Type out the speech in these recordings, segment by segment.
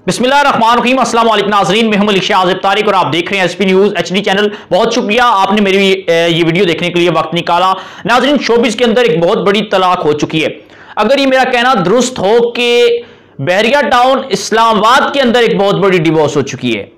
बिस्मिल्लाहिर्रहमानिर्रहीम। अस्सलाम वालेकुम नाज़रीन, मैं हूं अलीज़ह तारिक और आप देख रहे हैं एसपी न्यूज़ एचडी चैनल। बहुत शुक्रिया आपने मेरी ये वीडियो देखने के लिए वक्त निकाला। नाज़रीन, शोबिज़ के अंदर एक बहुत बड़ी तलाक हो चुकी है। अगर ये मेरा कहना दुरुस्त हो कि बहरिया टाउन इस्लामाबाद के अंदर एक बहुत बड़ी डिवोर्स हो चुकी है।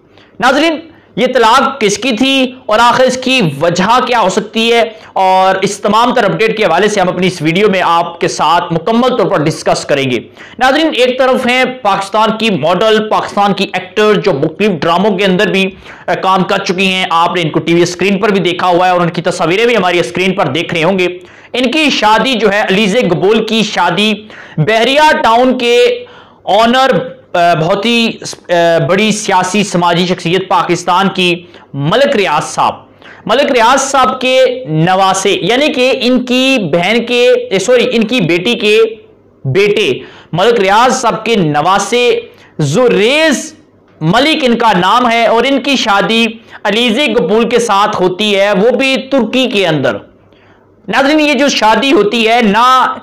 नाज़रीन, ये तलाक किसकी थी और आखिर इसकी वजह क्या हो सकती है, और इस तमाम तर अपडेट के हवाले से हम अपनी इस वीडियो में आपके साथ मुकम्मल तौर पर डिस्कस करेंगे। नाज़रीन, एक तरफ है पाकिस्तान की मॉडल, पाकिस्तान की एक्टर जो मुख्तलिफ ड्रामों के अंदर भी काम कर चुकी हैं। आपने इनको टीवी स्क्रीन पर भी देखा हुआ है और उनकी तस्वीरें भी हमारी स्क्रीन पर देख रहे होंगे। इनकी शादी जो है अलीज़े गबोल की शादी बहरिया टाउन के ऑनर, बहुत ही बड़ी सियासी समाजी शख्सियत पाकिस्तान की मलिक रियाज साहब के नवासे, यानी कि इनकी बहन के इनकी बेटी के बेटे मलिक रियाज साहब के नवासे जोरेज मलिक इनका नाम है, और इनकी शादी अलीज़े गबोल के साथ होती है, वो भी तुर्की के अंदर। नाज़रीन, ये जो शादी होती है ना,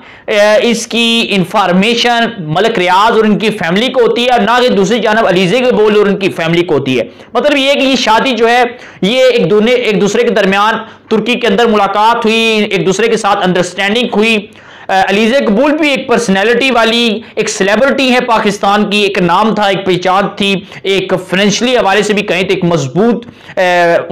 इसकी इंफॉर्मेशन मलिक रियाज और इनकी फैमिली को होती है, और ना कि दूसरी जानब अलीज़े गबोल और उनकी फैमिली को होती है। मतलब ये कि ये शादी जो है ये एक दूसरे के दरमियान तुर्की के अंदर मुलाकात हुई, एक दूसरे के साथ अंडरस्टैंडिंग हुई। अलीज़े गबोल भी एक पर्सनैलिटी वाली एक सेलिब्रिटी है पाकिस्तान की, एक नाम था, एक पहचान थी, एक फाइनेंशियली हवाले से भी कहें तो एक मजबूत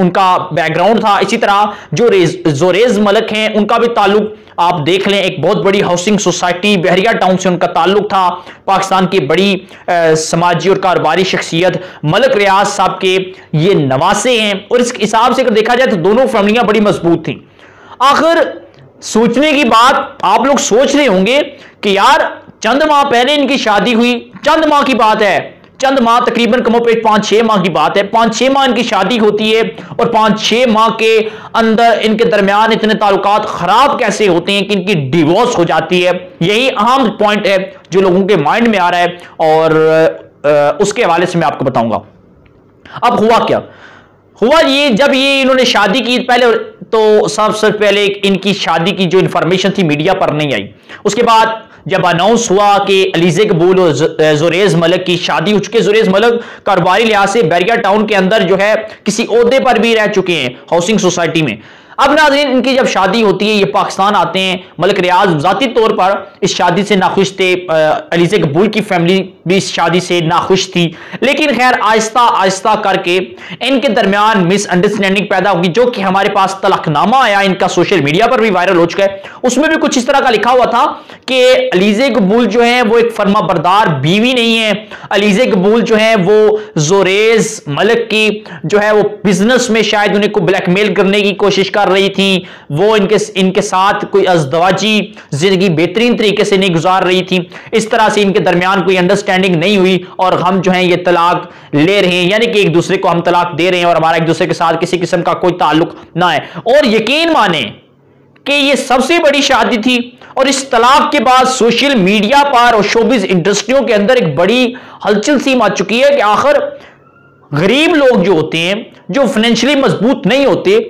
उनका बैकग्राउंड था। इसी तरह जो जोरेज मलिक हैं, उनका भी ताल्लुक आप देख लें, एक बहुत बड़ी हाउसिंग सोसाइटी बहरिया टाउन से उनका ताल्लुक था। पाकिस्तान की बड़ी समाजी और कारोबारी शख्सियत मलिक रियाज साहब के ये नवासे हैं, और इस हिसाब से अगर देखा जाए तो दोनों फैमिलियां बड़ी मजबूत थी। आखिर सोचने की बात, आप लोग सोच रहे होंगे कि यार चंद माह पहले इनकी शादी हुई, चंद माह की बात है, चंद माह तकरीबन कमोपेश 5-6 माह की बात है। 5-6 माह इनकी शादी होती है, और 5-6 माह के अंदर इनके दरमियान इतने ताल्लुकात खराब कैसे होते हैं कि इनकी डिवोर्स हो जाती है। यही अहम पॉइंट है जो लोगों के माइंड में आ रहा है, और उसके हवाले से मैं आपको बताऊंगा। अब हुआ ये, जब ये इन्होंने शादी की पहले तो सबसे पहले इनकी शादी की जो इंफॉर्मेशन थी मीडिया पर नहीं आई। उसके बाद जब अनाउंस हुआ कि अलीज़े गबोल और जोरेज मलिक की शादी हो चुकी है, जोरेज मलिक कारोबारी लिहाज से बहरिया टाउन के अंदर जो है किसी ओहदे पर भी रह चुके हैं हाउसिंग सोसाइटी में। अब नाज़रीन, इनकी जब शादी होती है, ये पाकिस्तान आते हैं। मलिक रियाज जाती तौर पर इस शादी से नाखुश थे, अलीज़े गबोल की फैमिली भी इस शादी से नाखुश थी, लेकिन खैर आहिस्ता आहिस्ता करके इनके दरमियान मिसअंडरस्टैंडिंग पैदा होगी, जो कि हमारे पास तलाकनामा आया इनका, सोशल मीडिया पर भी वायरल हो चुका है। उसमें भी कुछ इस तरह का लिखा हुआ था कि अलीज़े गबोल जो है वो एक फर्माबरदार बीवी नहीं है। अलीज़े गबोल जो है वो जोरेज मलिक की जो है वो बिजनेस में शायद उन्हें को ब्लैकमेल करने की कोशिश कर रही थी, वो इनके साथ कोई अज़दवाजी जिंदगी बेहतरीन तरीके से नहीं गुजार रही थी। इस तरह से इनके दरमियान कोई अंडरस्टैंडिंग नहीं हुई, और हम जो है ये तलाक ले रहे हैं, यानी कि एक दूसरे को हम तलाक दे रहे हैं और हमारा एक दूसरे के साथ किसी किस्म का कोई ताल्लुक ना है। और यकीन माने कि ये सबसे बड़ी शादी थी, और इस तलाक के बाद सोशल मीडिया पर और शोबिज इंडस्ट्रियों के अंदर एक बड़ी हलचल सी मच चुकी है कि आखिर गरीब लोग जो होते हैं, जो फाइनेंशियली मजबूत नहीं होते,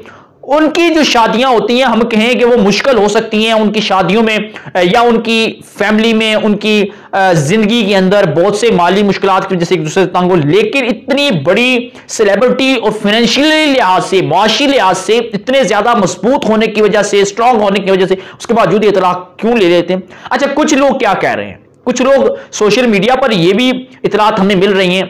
उनकी जो शादियां होती हैं, हम कहें कि वो मुश्किल हो सकती हैं उनकी शादियों में, या उनकी फैमिली में, उनकी जिंदगी के अंदर बहुत से माली मुश्किलात की वजह से एक दूसरे से तंग हो। लेकिन इतनी बड़ी सेलिब्रिटी और फाइनेंशियली लिहाज से, माशी लिहाज से इतने ज्यादा मजबूत होने की वजह से, स्ट्रांग होने की वजह से, उसके बावजूद ये तलाक क्यों ले लेते हैं? अच्छा, कुछ लोग क्या कह रहे हैं, कुछ लोग सोशल मीडिया पर यह भी इतलात हमें मिल रही हैं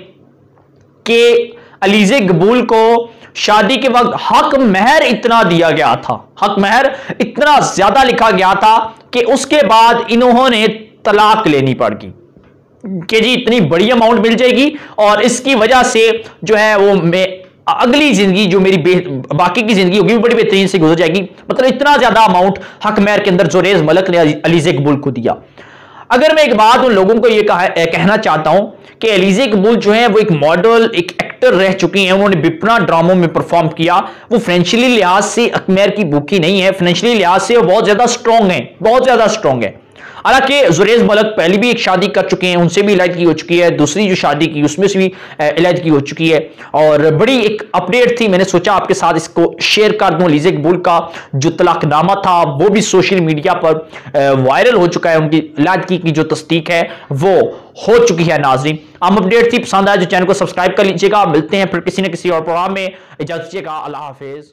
कि अलीज़े गबोल को शादी के वक्त हक महर इतना दिया गया था, हक महर इतना ज्यादा लिखा गया था कि उसके बाद इन्होंने तलाक लेनी पड़गी कि जी इतनी बड़ी अमाउंट मिल जाएगी, और इसकी वजह से जो है वो अगली जिंदगी जो मेरी बाकी की जिंदगी होगी वो बड़ी बेहतरीन से गुजर जाएगी। मतलब इतना ज्यादा अमाउंट हक महर के अंदर जोरेज मलिक ने अलीज़े गबोल को दिया। अगर मैं एक बात उन लोगों को ये कहना चाहता हूं कि अलीज़े गबोल जो है वो एक मॉडल, एक एक्टर रह चुकी हैं, उन्होंने बिपना ड्रामों में परफॉर्म किया। वो फाइनेंशियली लिहाज से अकमेर की भूखी नहीं है, फाइनेंशियली लिहाज से वो बहुत ज्यादा स्ट्रॉन्ग है, बहुत ज्यादा स्ट्रॉन्ग है। हालांकि जोरेज मलिक पहले भी एक शादी कर चुके हैं, उनसे भी इलाज की हो चुकी है, दूसरी जो शादी की उसमें से भी इलाज की हो चुकी है, और बड़ी एक अपडेट थी, मैंने सोचा आपके साथ इसको शेयर कर दूं। अलीज़े गबोल का जो तलाकनामा था वो भी सोशल मीडिया पर वायरल हो चुका है, उनकी इलाज की जो तस्दीक है वो हो चुकी है। नाजरीन, हम अपडेट थी, पसंद आए जो चैनल को सब्सक्राइब कर लीजिएगा। मिलते हैं फिर किसी न किसी और प्रोग्राम में। इजाजत दीजिएगा। अल्लाह हाफिज।